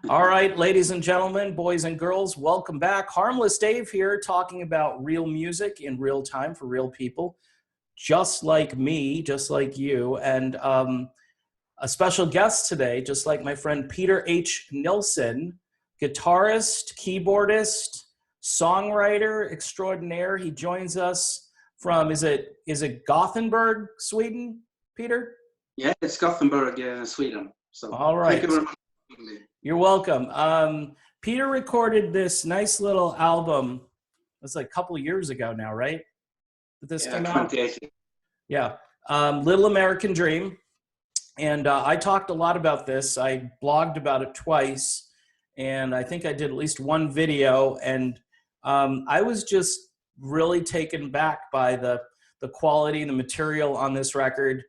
All right, ladies and gentlemen, boys and girls, welcome back. Harmless Dave here, talking about real music in real time for real people, just like me, just like you, and a special guest today, just like my friend Peter H. Nilsson, guitarist, keyboardist, songwriter extraordinaire. He joins us from, is it Gothenburg, Sweden, Peter? Yeah, it's Gothenburg, Sweden. So all right. Thank you very much. You're welcome. Peter recorded this nice little album. It's like a couple of years ago now, right? That this came out? 2018. Yeah. Little American Dream. And I talked a lot about this. I blogged about it twice. And I think I did at least one video. And I was just really taken back by the quality and the material on this record.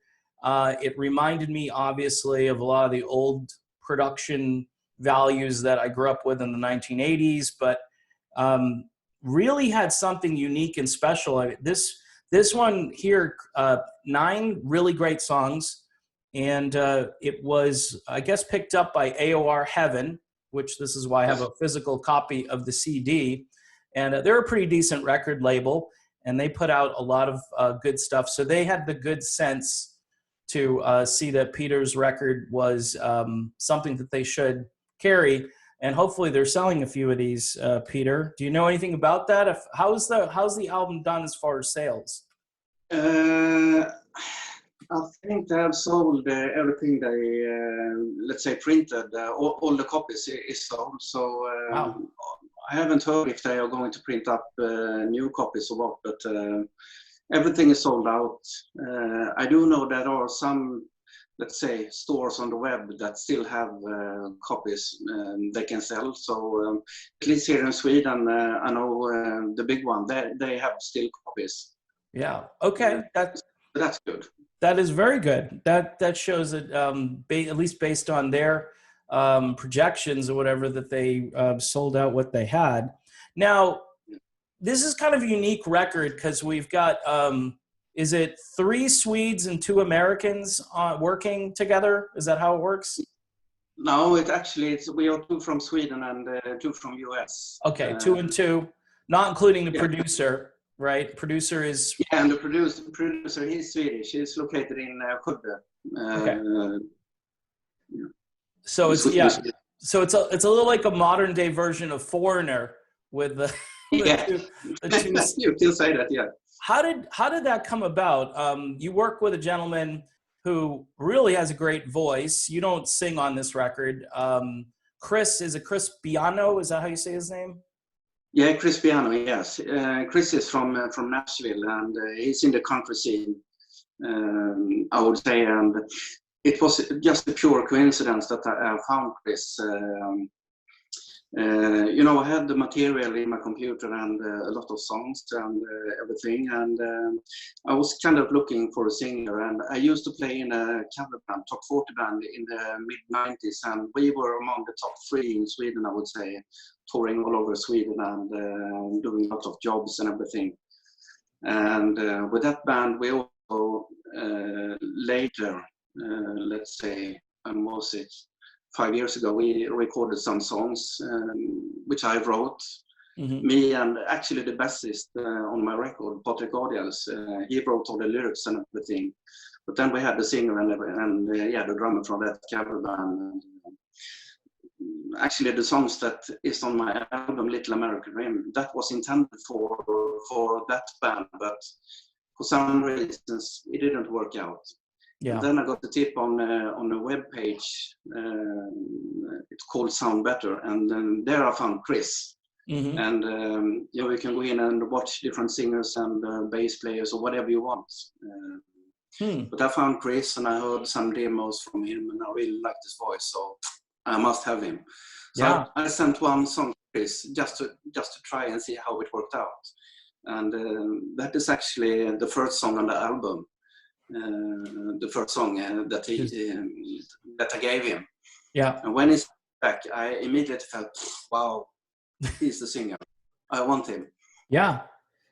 It reminded me, obviously, of a lot of the old production values that I grew up with in the 1980s, but really had something unique and special. I mean, this one here, 9 really great songs, and it was, I guess, picked up by AOR Heaven, which this is why I have a physical copy of the CD, and they're a pretty decent record label, and they put out a lot of good stuff, so they had the good sense to see that Peter's record was something that they should carry, and hopefully they're selling a few of these. Peter, do you know anything about that? How's the album done as far as sales? I think they have sold everything they, let's say, printed. All the copies is sold. So wow. I haven't heard if they are going to print up new copies or what, but everything is sold out. I do know there are some, let's say, stores on the web that still have copies they can sell. So at least here in Sweden, I know the big one, they have still copies. Yeah. Okay. That's good. That is very good. That shows that at least based on their projections or whatever, that they sold out what they had. Now, this is kind of a unique record because we've got, is it 3 Swedes and 2 Americans working together? Is that how it works? No, we are 2 from Sweden and 2 from US. Okay, 2 and 2, not including the producer, right? Producer is... Yeah, and the producer, he's Swedish. He's located in Skövde. Okay. So it's, so it's a little like a modern day version of Foreigner with the... Yeah, you can say that, yeah. How did that come about? You work with a gentleman who really has a great voice. You don't sing on this record. Chris Biano? Is that how you say his name? Yeah, Chris Biano, yes. Chris is from Nashville, and he's in the country scene, I would say. And it was just a pure coincidence that I found Chris. You know, I had the material in my computer and a lot of songs and everything, and I was kind of looking for a singer, and I used to play in a cover band, top 40 band in the mid-90s, and we were among the top 3 in Sweden, I would say, touring all over Sweden and doing lots of jobs and everything. And with that band, we also later, let's say, when was it? 5 years ago, we recorded some songs which I wrote. Mm-hmm. Me and actually the bassist on my record, Patrick Audiels, he wrote all the lyrics and everything. But then we had the singer and the drummer from that cover band. Actually, the songs that is on my album, Little American Dream, that was intended for that band, but for some reasons it didn't work out. Yeah. And then I got the tip on a web page. It's called Sound Better, and then there I found Chris. Mm-hmm. And you can go in and watch different singers and bass players or whatever you want. But I found Chris, and I heard some demos from him, and I really liked his voice, so I must have him. So yeah. I sent one song to Chris just to try and see how it worked out. And that is actually the first song on the album. The first song that I gave him. Yeah. And when he's back, I immediately felt, wow, he's the singer. I want him. Yeah.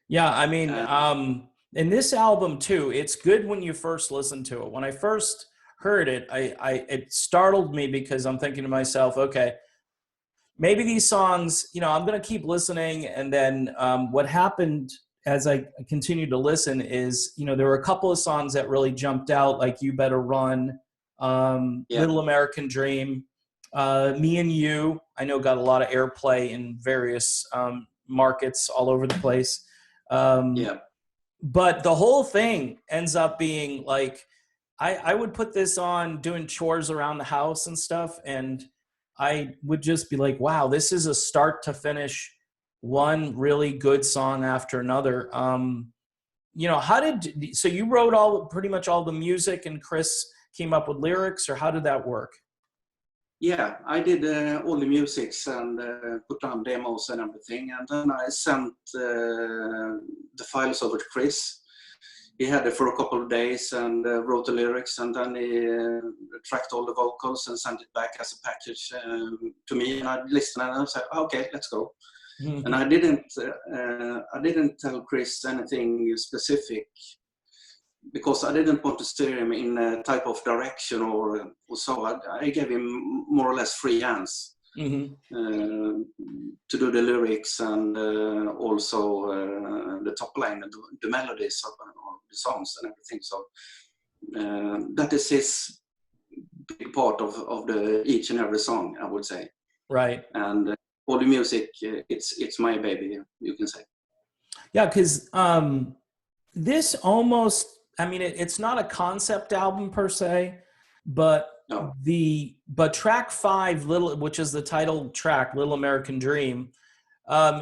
Yeah. I mean, in this album too, it's good when you first listen to it. When I first heard it, it startled me because I'm thinking to myself, okay, maybe these songs, you know, I'm going to keep listening. And then what happened as I continued to listen is, you know, there were a couple of songs that really jumped out, like You Better Run, Little American Dream, Me and You, I know got a lot of airplay in various markets all over the place. But the whole thing ends up being like, I would put this on doing chores around the house and stuff, and I would just be like, wow, this is a start to finish, one really good song after another. You know, so you wrote pretty much all the music and Chris came up with lyrics, or how did that work? Yeah, I did all the musics and put down demos and everything, and then I sent the files over to Chris. He had it for a couple of days and wrote the lyrics, and then he tracked all the vocals and sent it back as a package to me. And I listened and I said, "Okay, let's go." And I didn't tell Chris anything specific because I didn't want to steer him in a type of direction or so. I gave him more or less free hands to do the lyrics and also the top line, the melodies of the songs and everything. So that is his big part of the each and every song, I would say. Right. And all the music, it's my baby, you can say. Yeah, because this almost, I mean, it's not a concept album per se, but no. But track 5, which is the title track, Little American Dream,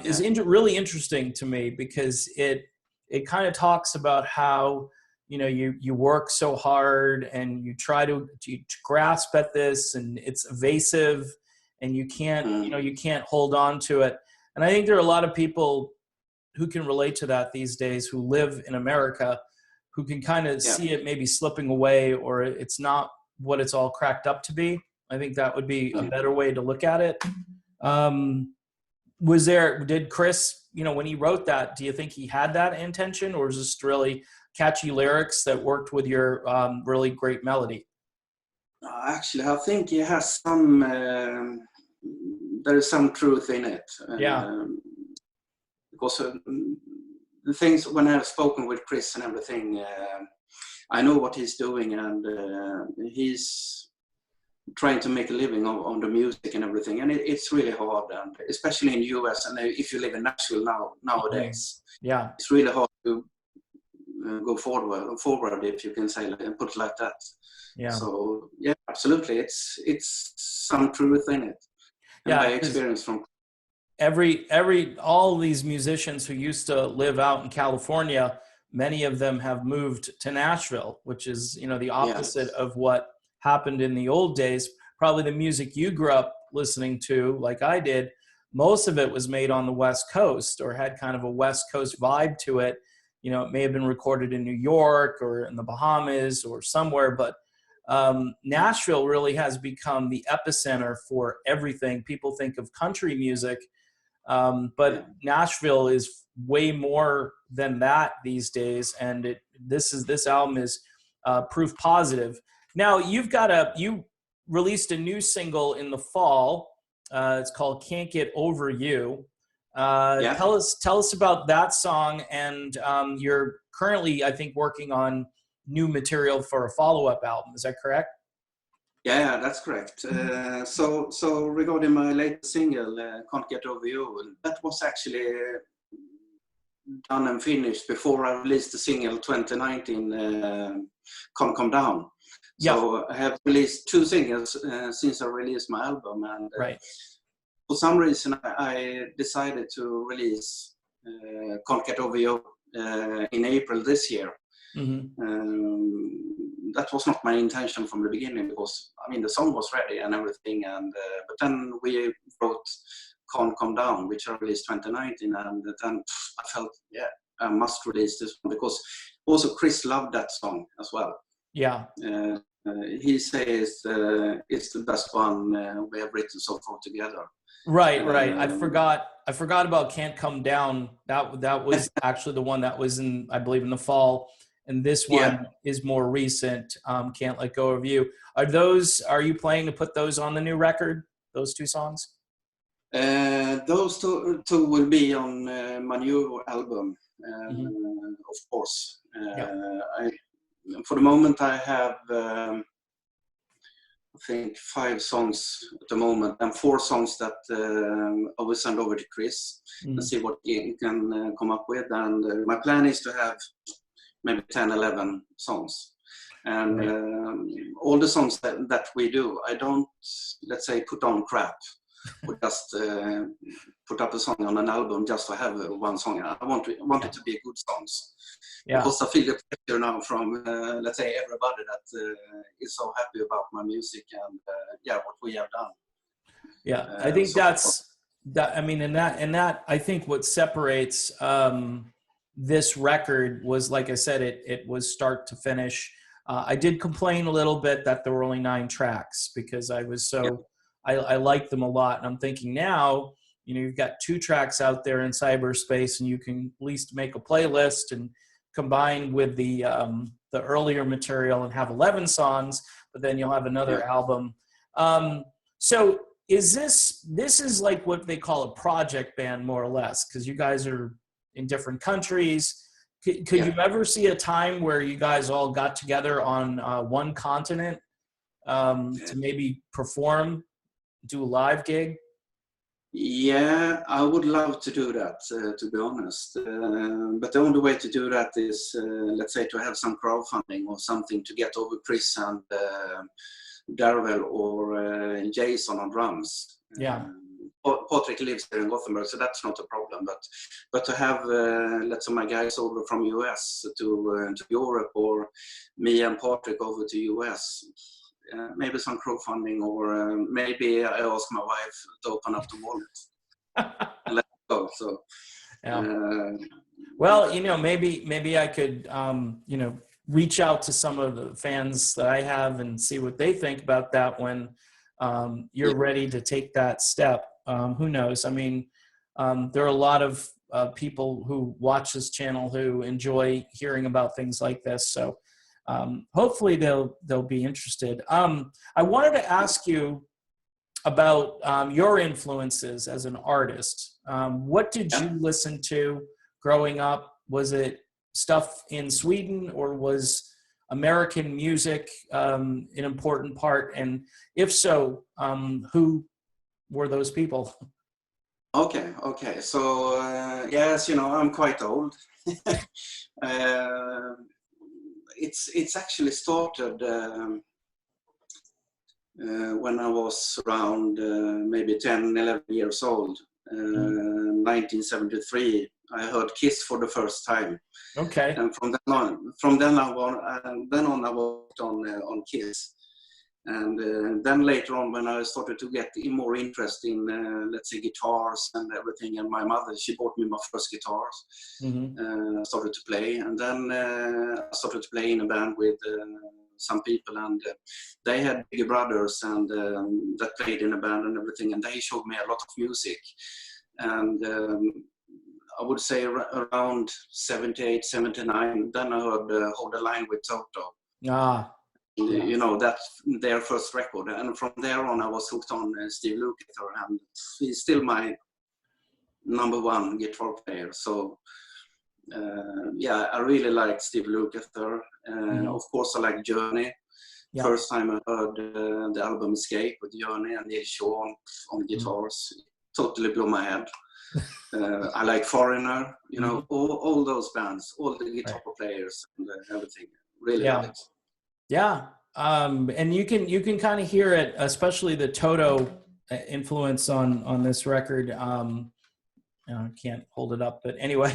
is really interesting to me because it kind of talks about how, you know, you work so hard and you try to grasp at this, and it's evasive, and you can't you can't hold on to it. And I think there are a lot of people who can relate to that these days, who live in America, who can kind of see it maybe slipping away, or it's not what it's all cracked up to be. I think that would be a better way to look at it. Did Chris, you know, when he wrote that, do you think he had that intention, or was this really catchy lyrics that worked with your really great melody? Actually, I think he has some, there is some truth in it. Because the things, when I've spoken with Chris and everything, I know what he's doing, and he's trying to make a living on the music and everything, and it's really hard, and especially in the US, and if you live in Nashville nowadays, it's really hard to go forward, if you can say, and put it like that. So yeah, absolutely, it's some truth in it, and by experience from all these musicians who used to live out in California, many of them have moved to Nashville, which is, you know, the opposite of what happened in the old days. Probably the music you grew up listening to, like I did, most of it was made on the West Coast, or had kind of a West Coast vibe to it. You know, it may have been recorded in New York or in the Bahamas or somewhere, but Nashville really has become the epicenter for everything. People think of country music, but Nashville is way more than that these days, and this album is proof positive. Now you released a new single in the fall. It's called "Can't Get Over You." Tell us about that song, and you're currently, I think, working on new material for a follow-up album. Is that correct? Yeah, that's correct. So regarding my latest single, "Can't Get Over You," that was actually done and finished before I released the single 2019, Come Down. So I have released 2 singles since I released my album, and for some reason I decided to release Can't Get Over You in April this year. That was not my intention from the beginning, because I mean the song was ready and everything, and but then we wrote Can't Come Down, which I released 2019, and then I felt I must release this one, because also Chris loved that song as well. He says it's the best one we have written so far together. Right. I forgot about "Can't Come Down." That was actually the one that was in, I believe, in the fall. and this one is more recent, Can't Let Go of You. Are you planning to put those on the new record, those two songs? Those two will be on my new album, of course. For the moment, I have, I think, 5 songs at the moment, and 4 songs that I will send over to Chris and see what he can come up with. And my plan is to have maybe 10, 11 songs. And all the songs that we do, I don't, let's say, put on crap. Or just put up a song on an album just to have one song. I want it to be good songs. Because I feel the pressure now from, let's say, everybody that is so happy about my music and what we have done. Yeah, I think that. I mean, and that I think what separates this record was, like I said, it was start to finish. I did complain a little bit that there were only 9 tracks because I was so. I like them a lot, and I'm thinking now, you've got 2 tracks out there in cyberspace, and you can at least make a playlist and combine with the earlier material and have 11 songs, but then you'll have another album. So this is like what they call a project band, more or less, because you guys are in different countries. Could you ever see a time where you guys all got together on one continent to maybe perform? Do a live gig? Yeah, I would love to do that, to be honest. But the only way to do that is, let's say, to have some crowdfunding or something to get over Chris and Darrell or Jason on drums. Patrick lives here in Gothenburg, so that's not a problem. But to have, let's say, my guys over from US to Europe, or me and Patrick over to US. Maybe some crowdfunding, or maybe I ask my wife to open up the wallet and let it go. So, well, maybe I could, reach out to some of the fans that I have and see what they think about that when you're ready to take that step. Who knows? I mean, there are a lot of people who watch this channel who enjoy hearing about things like this. So. Hopefully they'll be interested. I wanted to ask you about your influences as an artist. What did you listen to growing up? Was it stuff in Sweden, or was American music an important part? And if so, who were those people? Okay. So yes, I'm quite old. It's actually started when I was around maybe 10, 11 years old. 1973, I heard Kiss for the first time. Okay. And from then on, I worked on Kiss. And then later on, when I started to get more interest in, let's say, guitars and everything, and my mother, she bought me my first guitars, started to play. And then I started to play in a band with some people, and they had bigger brothers and that played in a band and everything, and they showed me a lot of music. And I would say around 78, 79, then I heard Hold the Line with Toto. That's their first record, and from there on I was hooked on Steve Lukather, and he's still my #1 guitar player. So I really like Steve Lukather. Of course I like Journey. First time I heard the album Escape with Journey and Nilsson on guitars, totally blew my head. I like Foreigner, all those bands, all the guitar players and everything. Really love it. Yeah, and you can kind of hear it, especially the Toto influence on this record. I can't hold it up, but anyway,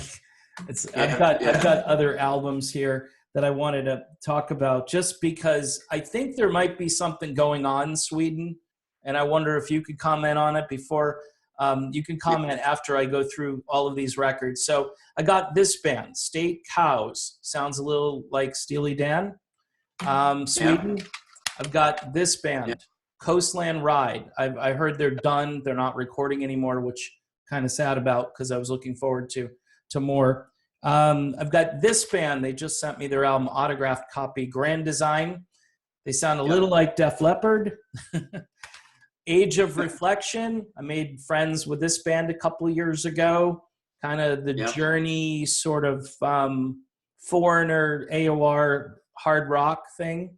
I've got other albums here that I wanted to talk about, just because I think there might be something going on in Sweden, and I wonder if you could comment on it before. You can comment after I go through all of these records. So I got this band, State Cows. Sounds a little like Steely Dan. Sweden. I've got this band, Coastland Ride. I heard they're done. They're not recording anymore, which kind of sad about, because I was looking forward to more. I've got this band. They just sent me their album autographed copy, Grand Design. They sound a little like Def Leppard. Age of Reflection. I made friends with this band a couple of years ago. Kind of the Journey sort of Foreigner AOR hard rock thing.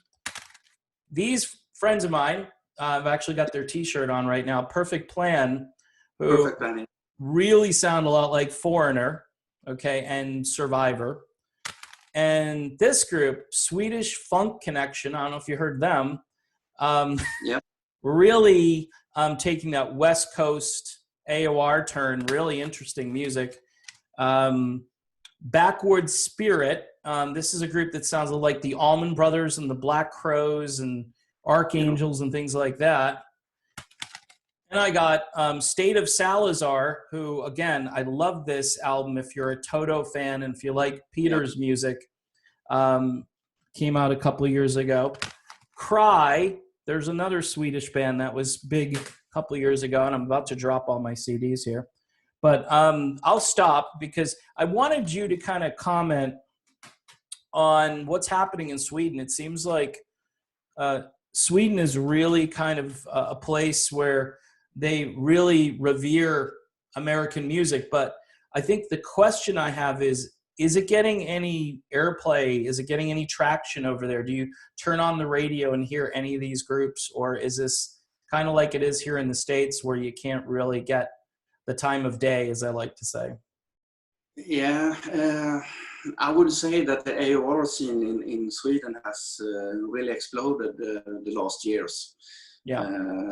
These friends of mine, I've actually got their t-shirt on right now, Perfect Plan, who really sound a lot like Foreigner, okay, and Survivor. And this group, Swedish Funk Connection, I don't know if you heard them, really taking that West Coast AOR turn, really interesting music. Backward Spirit, this is a group that sounds like the Allman Brothers and the Black Crows and Archangels and things like that. And I got State of Salazar, who, again, I love this album if you're a Toto fan and if you like Peter's music. Came out a couple of years ago. Cry, there's another Swedish band that was big a couple of years ago, and I'm about to drop all my CDs here. But I'll stop because I wanted you to kind of comment on what's happening in Sweden. It seems like Sweden is really kind of a place where they really revere American music. But I think the question I have is it getting any airplay? Is it getting any traction over there? Do you turn on the radio and hear any of these groups? Or is this kind of like it is here in the States where you can't really get the time of day, as I like to say? Yeah, I would say that the AOR scene in Sweden has really exploded the last years. Yeah.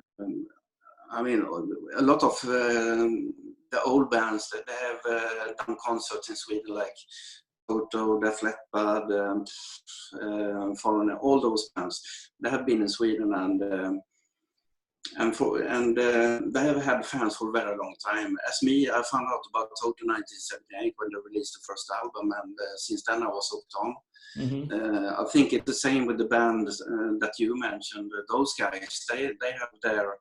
I mean, a lot of the old bands that they have done concerts in Sweden, like Toto, Def Leppard, Foreigner, all those bands. They have been in Sweden, and they have had fans for a very long time. As me, I found out about Toto 1978 when they released the first album, and since then I was hooked on. I think it's the same with the bands that you mentioned. Those guys, they have their,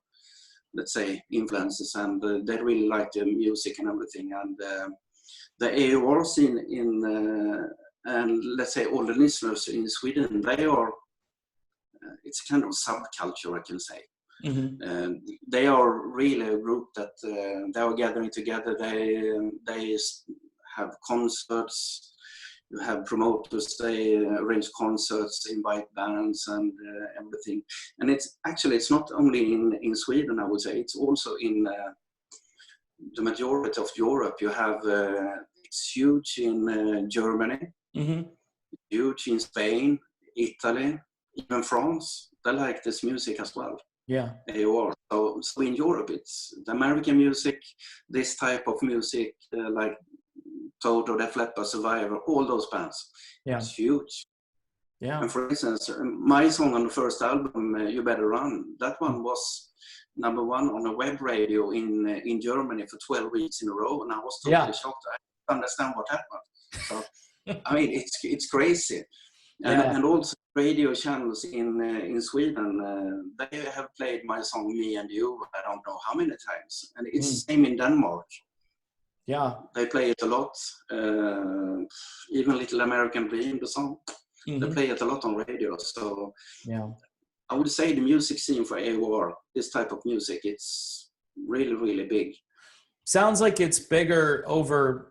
let's say, influences, and they really like the music and everything. And the AOR scene and let's say all the listeners in Sweden, they are, it's kind of subculture, I can say. They are really a group that they are gathering together. They have concerts, you have promoters, they arrange concerts, invite bands and everything. And it's not only in Sweden, I would say, it's also in the majority of Europe. You have, it's huge in Germany, huge in Spain, Italy, even France. They like this music as well. Yeah. AOR. So in Europe, it's the American music, this type of music, like Toto, Def Leppard, Survivor, all those bands. Yeah. It's huge. Yeah. And for instance, my song on the first album, You Better Run, that one was #1 on a web radio in Germany for 12 weeks in a row, and I was totally shocked. I didn't understand what happened. So, I mean, it's crazy. And also radio channels in Sweden, they have played my song Me and You, I don't know how many times. And it's the same in Denmark. Yeah. They play it a lot. Even Little American Dream, the song, they play it a lot on radio. So I would say the music scene for AOR, this type of music, it's really, really big. Sounds like it's bigger over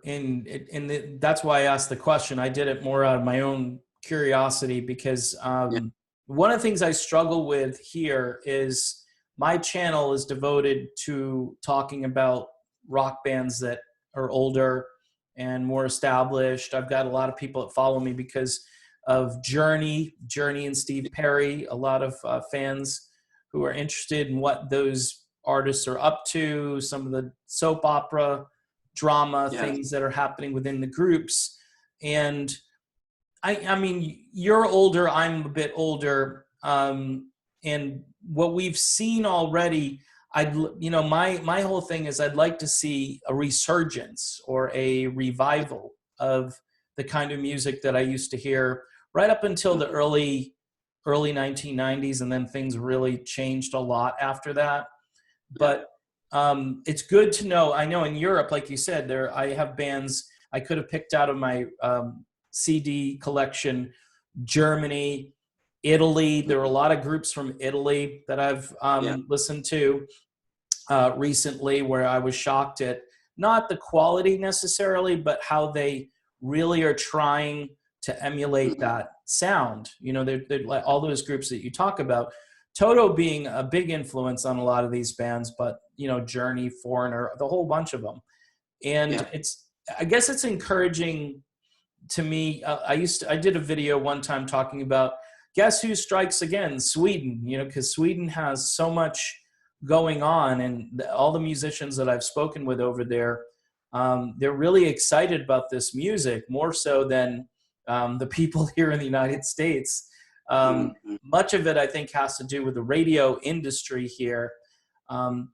that's why I asked the question. I did it more out of my own curiosity because one of the things I struggle with here is my channel is devoted to talking about rock bands that are older and more established. I've got a lot of people that follow me because of Journey and Steve Perry, a lot of fans who are interested in what those artists are up to, some of the soap opera drama things that are happening within the groups. And I mean, you're older, I'm a bit older, and what we've seen already, my whole thing is I'd like to see a resurgence or a revival of the kind of music that I used to hear right up until the early 1990s, and then things really changed a lot after that. But it's good to know. I know in Europe, like you said, I have bands. I could have picked out of my CD collection Germany, Italy. There were a lot of groups from Italy that I've listened to recently, where I was shocked at not the quality necessarily, but how they really are trying to emulate that sound. You know, they're like all those groups that you talk about, Toto being a big influence on a lot of these bands, but, you know, Journey, Foreigner, the whole bunch of them. And I guess it's encouraging to me. I did a video one time talking about, guess who strikes again? Sweden, you know, because Sweden has so much going on, and all the musicians that I've spoken with over there, they're really excited about this music, more so than the people here in the United States. Much of it, I think, has to do with the radio industry here.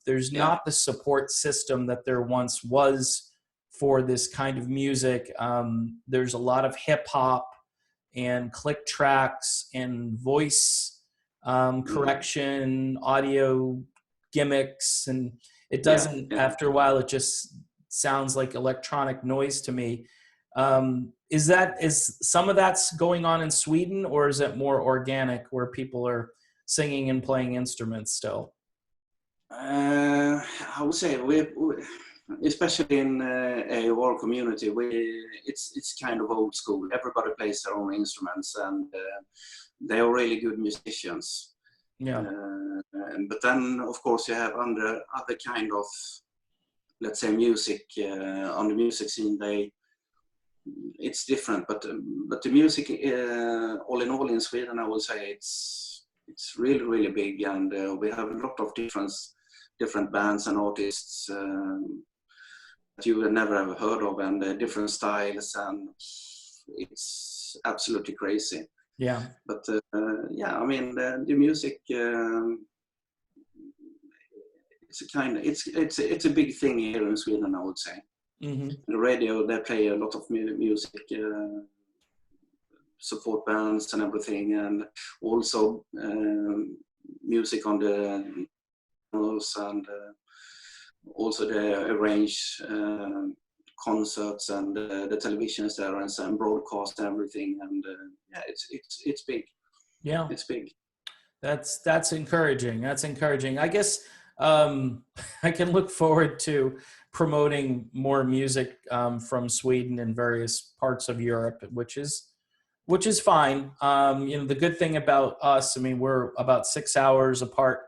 There's not the support system that there once was for this kind of music. There's a lot of hip hop and click tracks and voice correction, audio gimmicks, and it doesn't, after a while, it just sounds like electronic noise to me. Is some of that's going on in Sweden, or is it more organic where people are singing and playing instruments still? I would say we especially in our community, it's kind of old school. Everybody plays their own instruments, and they are really good musicians. But then, of course, you have other kind of, let's say, music on the music scene. It's different, but the music, all in all, in Sweden, I would say it's really, really big, and we have a lot of different bands and artists that you would never have heard of, and different styles, and it's absolutely crazy. Yeah. But I mean, the music, it's a big thing here in Sweden, I would say. The radio, they play a lot of music, support bands and everything, and also music on the channels, and also they arrange concerts, and the televisions there, and broadcast everything, and it's big. Yeah, it's big. That's encouraging. That's encouraging. I guess I can look forward to promoting more music from Sweden and various parts of Europe, which is fine. You know, the good thing about us, I mean, we're about 6 hours apart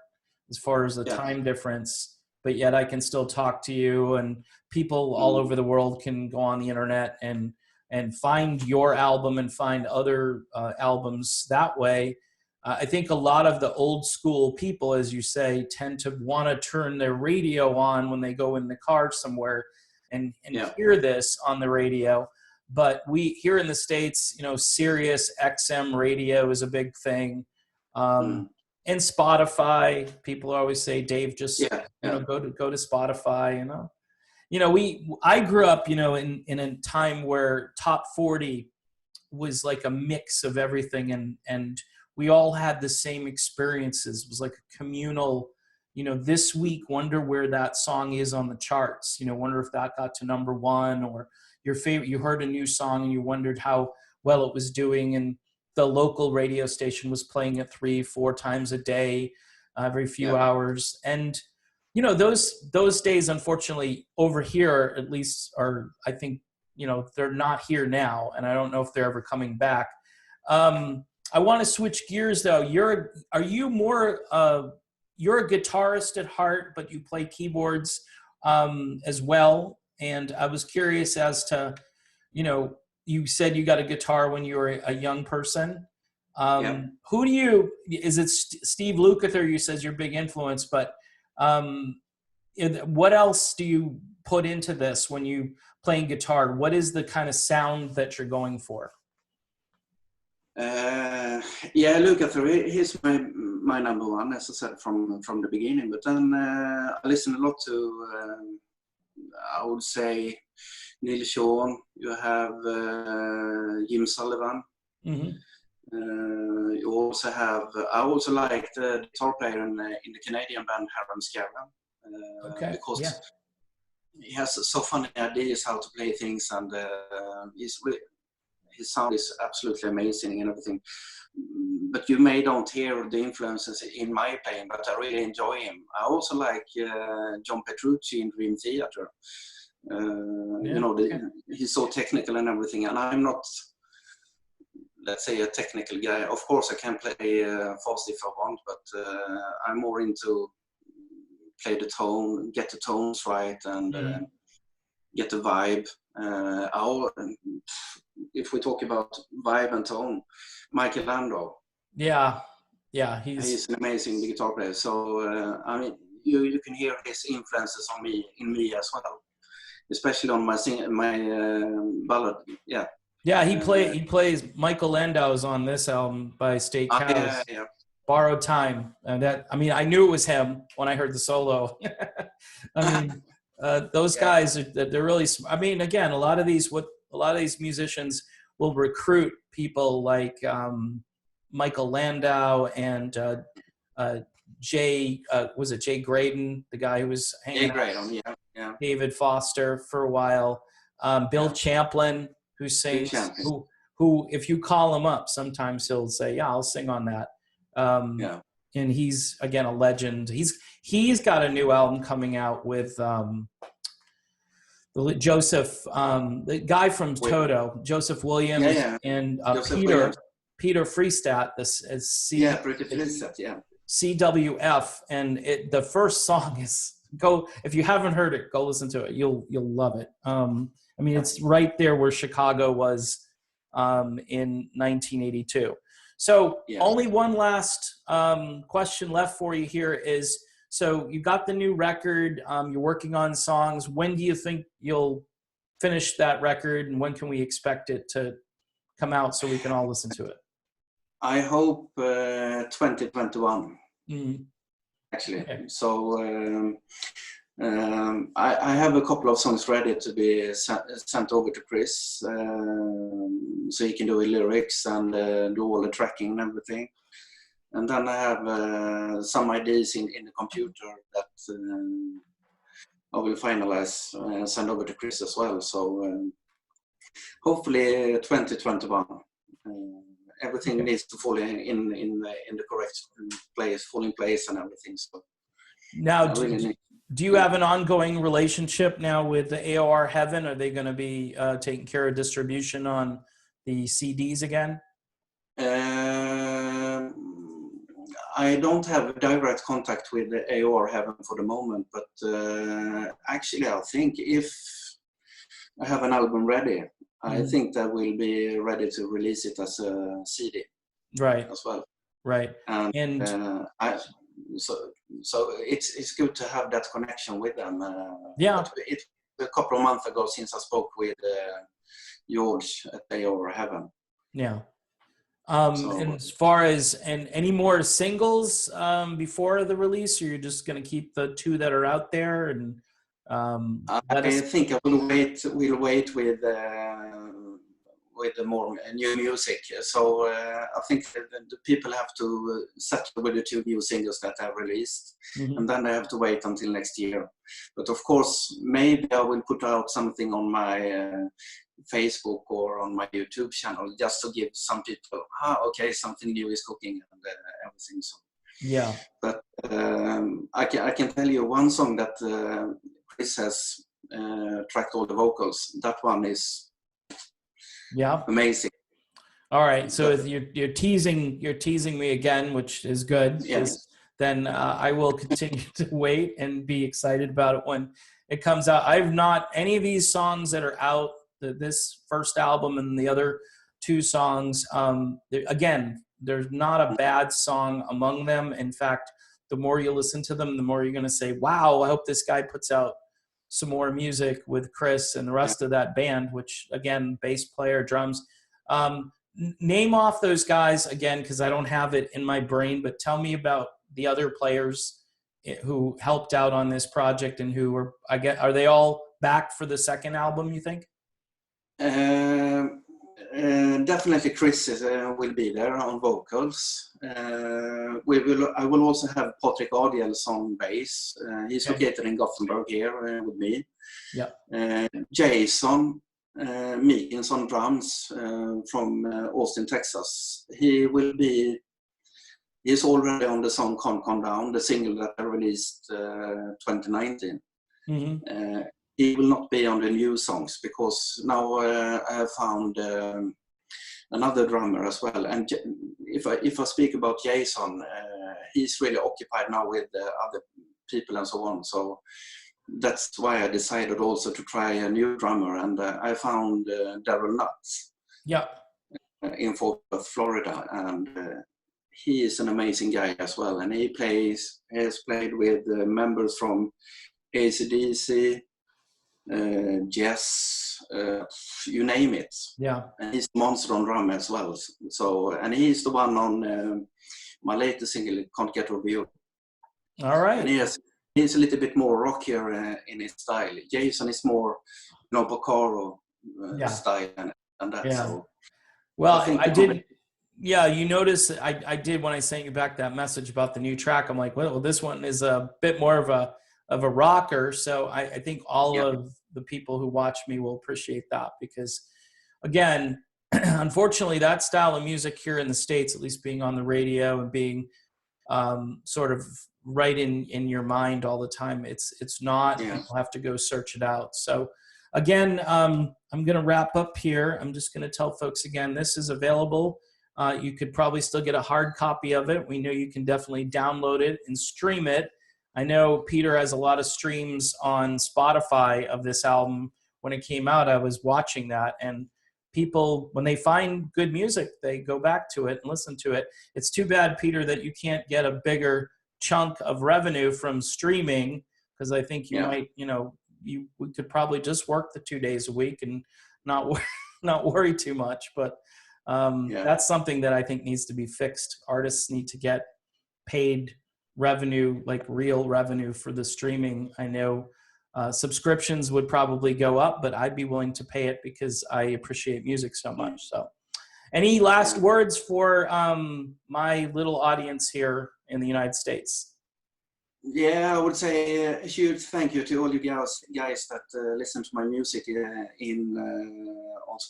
as far as the time difference, but yet I can still talk to you, and people all over the world can go on the internet and find your album and find other albums that way. I think a lot of the old school people, as you say, tend to want to turn their radio on when they go in the car somewhere and hear this on the radio. But we here in the States, you know, Sirius XM radio is a big thing. And Spotify, people always say, Dave, just you know, go to Spotify. I grew up, you know, in a time where Top 40 was like a mix of everything, and we all had the same experiences. It was like a communal, you know, this week, wonder where that song is on the charts. You know, wonder if that got to #1, or your favorite, you heard a new song and you wondered how well it was doing, and the local radio station was playing it 3-4 times a day, every few hours. And, you know, those days, unfortunately, over here, at least, are, I think, you know, they're not here now, and I don't know if they're ever coming back. I want to switch gears, though. You're a guitarist at heart, but you play keyboards as well. And I was curious as to, you know, you said you got a guitar when you were a young person. Is it Steve Lukather, you says your big influence, but what else do you put into this when you playing guitar? What is the kind of sound that you're going for? Lukather, he's my number one, as I said from the beginning. But then I listen a lot to, I would say, Nilsson. You have Jim Sullivan. You also have. I also like the guitar player in the Canadian band Harum Scarum. he has so funny ideas how to play things, and his sound is absolutely amazing and everything. But you may don't hear the influences in my playing, but I really enjoy him. I also like John Petrucci in Dream Theater. You know, he's so technical and everything, and I'm not, let's say, a technical guy. Of course, I can play fast if I want, but I'm more into play the tone, get the tones right, and get the vibe. If we talk about vibe and tone, Michael Landau. Yeah, he's an amazing guitar player. So I mean, you can hear his influences on me, in me as well, especially on my ballad. He plays Michael Landau's on this album by State Cows. Borrowed Time, and that, I mean, I knew it was him when I heard the solo. I mean, those guys, they're really, I mean, again, a lot of these musicians will recruit people like Michael Landau and Jay Graydon, the guy who was hanging out, David Foster for a while, Bill Champlin, who sings, who if you call him up, sometimes he'll say, yeah, I'll sing on that. And he's, again, a legend. He's got a new album coming out with Joseph, the guy from Toto, Joseph Williams, and Peter Freestadt. This is CWF, and the first song is, if you haven't heard it, go listen to it. You'll love it. I mean, it's right there where Chicago was in 1982. So only one last question left for you here is, so you got the new record, you're working on songs. When do you think you'll finish that record, and when can we expect it to come out so we can all listen to it? I hope 2021, actually. Okay. So I have a couple of songs ready to be sent over to Chris, so he can do the lyrics and do all the tracking and everything. And then I have some ideas in the computer that I will finalize and send over to Chris as well. So hopefully 2021. Everything needs to fall in the correct place, fall in place and everything. So now, do you have an ongoing relationship now with the AOR Heaven? Are they going to be taking care of distribution on the CDs again? I don't have direct contact with the AOR Heaven for the moment, but actually I think if I have an album ready, I think that we'll be ready to release it as a CD, right, as well. Right, and so it's good to have that connection with them. It's a couple of months ago since I spoke with George at AOR Heaven. Yeah. And as far as any more singles before the release, or you're just going to keep the two that are out there? And I think I will wait. We'll wait with the more new music. So I think the people have to settle with the two new singles that I've released, and then they have to wait until next year. But of course, maybe I will put out something on my Facebook or on my YouTube channel just to give some people, okay, something new is cooking and everything. So yeah. But I can tell you one song that Chris has tracked all the vocals. That one is amazing. All right, so if you're teasing me again, which is good. Yes. Then I will continue to wait and be excited about it when it comes out. I've not any of these songs that are out. This first album and the other two songs. Again, there's not a bad song among them. In fact, the more you listen to them, the more you're going to say, "Wow, I hope this guy puts out some more music with Chris and the rest of that band." Which, again, bass player, drums. Name off those guys again, because I don't have it in my brain. But tell me about the other players who helped out on this project and who are they all back for the second album? You think? Definitely Chris will be there on vocals. I will also have Patrik Adiels on bass. He's located in Gothenburg here with me. Yeah. Jason Meekins on drums from Austin, Texas. He's already on the song Can't Calm Down, the single that I released 2019. Mm-hmm. He will not be on the new songs because now I have found another drummer as well. And if I speak about Jason, he's really occupied now with other people and so on. So that's why I decided also to try a new drummer. And I found Daryl Nuts in Fort Worth, Florida. And he is an amazing guy as well. And he has played with members from AC/DC, Jess, you name it. Yeah. And he's a monster on drum as well. So, and he's the one on my latest single, Can't Get Over You. All right. And he's a little bit more rockier in his style. Jason is more, Bocaro style and that. Yeah. So, well, I did. Yeah, you notice I did when I sent you back that message about the new track. I'm like, well, this one is a bit more of a rocker. So I think all of the people who watch me will appreciate that because, again, unfortunately, that style of music here in the States, at least being on the radio and being sort of right in your mind all the time, it's not. Yeah. You'll have to go search it out. So, again, I'm going to wrap up here. I'm just going to tell folks again, this is available. You could probably still get a hard copy of it. We know you can definitely download it and stream it. I know Peter has a lot of streams on Spotify of this album. When it came out, I was watching that, and people, when they find good music, they go back to it and listen to it. It's too bad, Peter, that you can't get a bigger chunk of revenue from streaming, because I think you might, we could probably just work the 2 days a week and not worry too much. But that's something that I think needs to be fixed. Artists need to get paid revenue, like real revenue for the streaming. I know subscriptions would probably go up, but I'd be willing to pay it because I appreciate music so much. So any last words for my little audience here in the United States? Yeah, I would say a huge thank you to all you guys that listen to my music on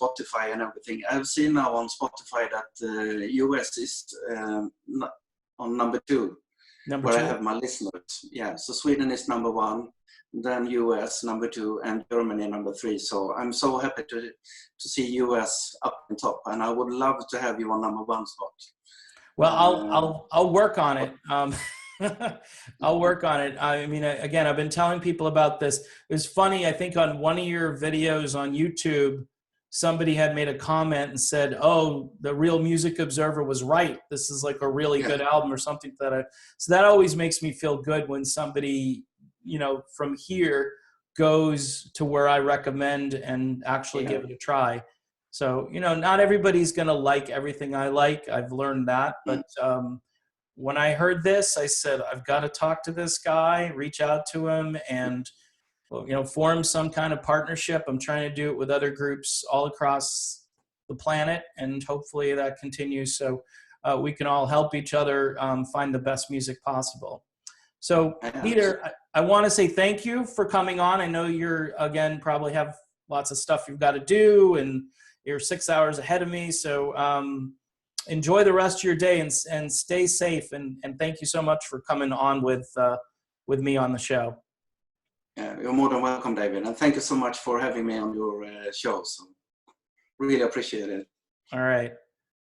Spotify and everything. I've seen now on Spotify that US is on number 2. Where I have my listeners. Yeah, so Sweden is number 1, then US number 2, and Germany number 3. So I'm so happy to see US up on top, and I would love to have you on number 1 spot. Well, I'll work on it. I'll work on it. I mean, again, I've been telling people about this. It was funny. I think on one of your videos on YouTube, somebody had made a comment and said, "Oh, the Real Music Observer was right. This is like a really good album," or something so that always makes me feel good when somebody, from here goes to where I recommend and actually give it a try. So, not everybody's going to like everything I like. I've learned that. But when I heard this, I said, I've got to talk to this guy, reach out to him, and form some kind of partnership. I'm trying to do it with other groups all across the planet, and hopefully that continues so we can all help each other find the best music possible. So, Peter, I want to say thank you for coming on. I know you're, again, probably have lots of stuff you've got to do, and you're 6 hours ahead of me. So enjoy the rest of your day and stay safe. And thank you so much for coming on with me on the show. Yeah, you're more than welcome, David. And thank you so much for having me on your show. So really appreciate it. All right.